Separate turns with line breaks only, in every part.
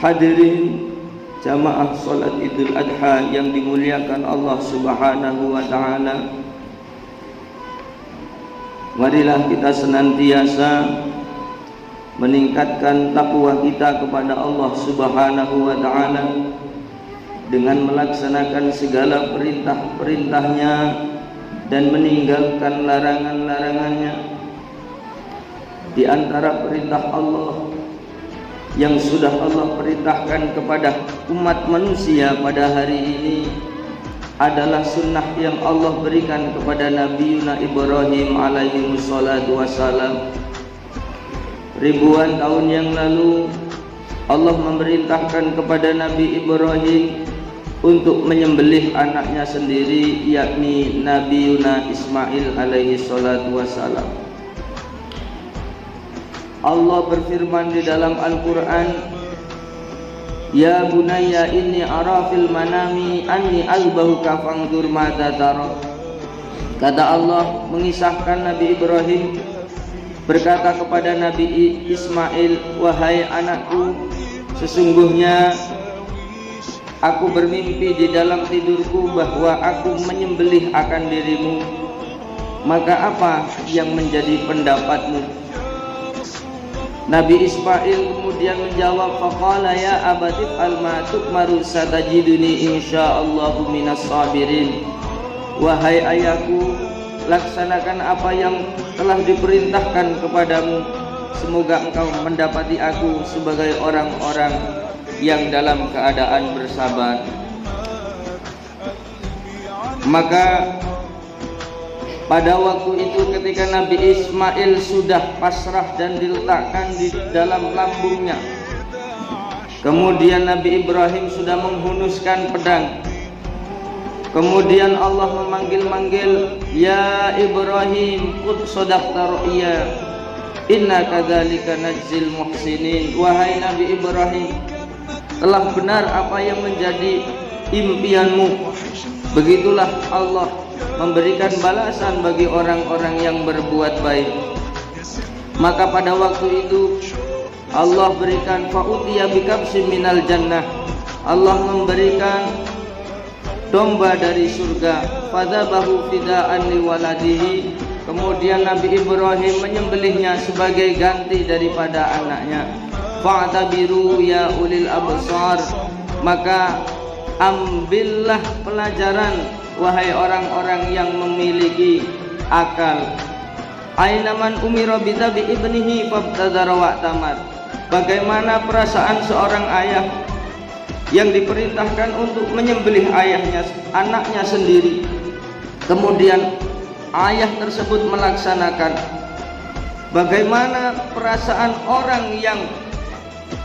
Hadirin jamaah salat Idul Adha yang dimuliakan Allah Subhanahu wa taala. Marilah kita senantiasa meningkatkan takwa kita kepada Allah Subhanahu wa taala dengan melaksanakan segala perintah-perintahnya dan meninggalkan larangan-larangannya. Di antara perintah Allah yang sudah Allah perintahkan kepada umat manusia pada hari ini adalah sunnah yang Allah berikan kepada Nabi Ibrahim alaihi wassalatu wassalam. Ribuan tahun yang lalu Allah memerintahkan kepada Nabi Ibrahim untuk menyembelih anaknya sendiri, yakni Nabi Ismail alaihi salatu wassalam. Allah berfirman di dalam Al-Quran, Ya bunayya inni ara fil manami anni azbahuka fangdur madza tara. Kata Allah mengisahkan Nabi Ibrahim berkata kepada Nabi Ismail, wahai anakku, sesungguhnya aku bermimpi di dalam tidurku bahwa aku menyembelih akan dirimu. Maka apa yang menjadi pendapatmu? Nabi Ismail kemudian menjawab, faqala ya abati alma tukmaru satajiduni insyaallahu minas sabirin. Wahai ayahku, laksanakan apa yang telah diperintahkan kepadamu, semoga engkau mendapati aku sebagai orang-orang yang dalam keadaan bersabar. Maka pada waktu itu ketika Nabi Ismail sudah pasrah dan diletakkan di dalam lambungnya, kemudian Nabi Ibrahim sudah menghunuskan pedang. Kemudian Allah memanggil-manggil, ya Ibrahim, qad sadaqta ru'ya, inna kadzalika najzil muhsinin. Wahai Nabi Ibrahim, telah benar apa yang menjadi impianmu. Begitulah Allah memberikan balasan bagi orang-orang yang berbuat baik. Maka pada waktu itu Allah berikan fa'utiya bikabsin minal jannah. Allah memberikan domba dari surga, fadzabahu fida'an liwaladihi. Kemudian Nabi Ibrahim menyembelihnya sebagai ganti daripada anaknya. Fa'tabiru ya ulil absar. Maka ambillah pelajaran wahai orang-orang yang memiliki akal. Ainaman umira bidzabi ibnihi fabtadara wa'tamar. Bagaimana perasaan seorang ayah yang diperintahkan untuk menyembelih anaknya sendiri, kemudian ayah tersebut melaksanakan. Bagaimana perasaan orang yang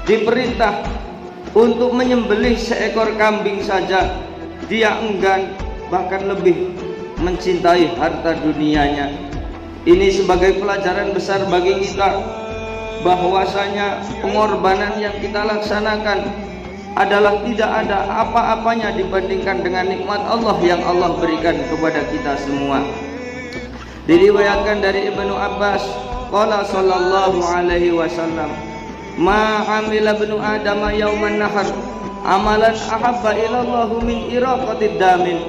diperintah untuk menyembelih seekor kambing saja dia enggan, bahkan lebih mencintai harta dunianya. Ini sebagai pelajaran besar bagi kita bahwasanya pengorbanan yang kita laksanakan adalah tidak ada apa-apanya dibandingkan dengan nikmat Allah yang Allah berikan kepada kita semua. Diriwayatkan dari Ibnu Abbas, qala sallallahu alaihi wasallam, ma amila ibnu adam yauman nahar amalan ahabba ilallahu min iraqatid damin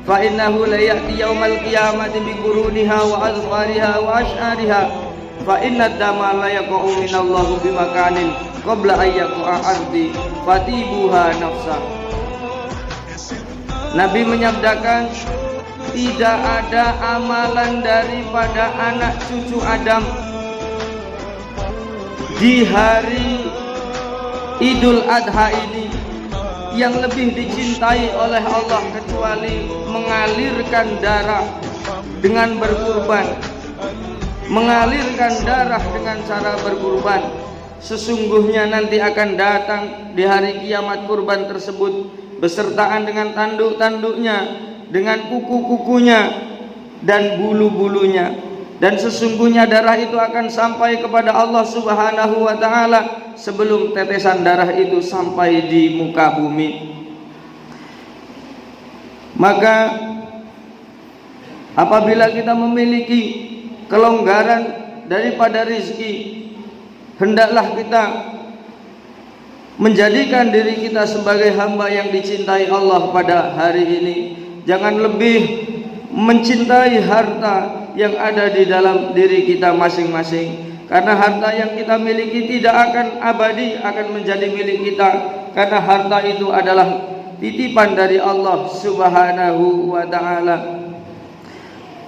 fa innahu la ya'ti yaumal qiyamati bi quruniha wa azfariha wa ash'ariha fa inna dama la yaqa'u minallahu bi makanin qabla ayyaqa ardi fatibuha nafsa. Nabi menyabdakan, tidak ada amalan daripada anak cucu Adam di hari Idul Adha ini yang lebih dicintai oleh Allah kecuali mengalirkan darah dengan berkurban. Mengalirkan darah dengan cara berkurban. Sesungguhnya nanti akan datang di hari kiamat kurban tersebut besertaan dengan tanduk-tanduknya, dengan kuku-kukunya dan bulu-bulunya. Dan sesungguhnya darah itu akan sampai kepada Allah Subhanahu wa ta'ala sebelum tetesan darah itu sampai di muka bumi. Maka apabila kita memiliki kelonggaran daripada rizki, hendaklah kita menjadikan diri kita sebagai hamba yang dicintai Allah pada hari ini. Jangan lebih mencintai harta yang ada di dalam diri kita masing-masing, karena harta yang kita miliki tidak akan abadi, akan menjadi milik kita, karena harta itu adalah titipan dari Allah Subhanahu wa ta'ala.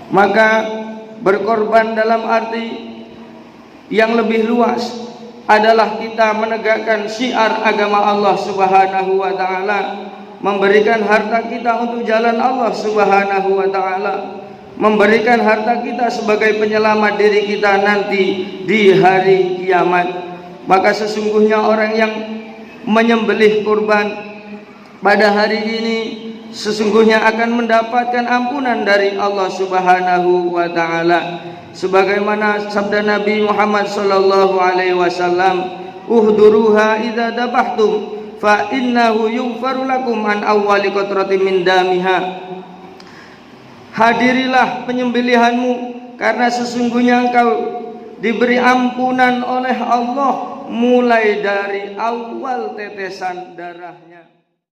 Maka berkorban dalam arti yang lebih luas adalah kita menegakkan syiar agama Allah Subhanahu wa ta'ala, memberikan harta kita untuk jalan Allah Subhanahu wa ta'ala, memberikan harta kita sebagai penyelamat diri kita nanti di hari kiamat. Maka sesungguhnya orang yang menyembelih kurban pada hari ini sesungguhnya akan mendapatkan ampunan dari Allah Subhanahu wa ta'ala, sebagaimana sabda Nabi Muhammad sallallahu alaihi wasallam, uhduruha idza dabahtum fa innahu yughfaru lakum an awwali qatratin min damiha. Hadirilah penyembelihanmu, karena sesungguhnya engkau diberi ampunan oleh Allah mulai dari awal tetesan darahnya.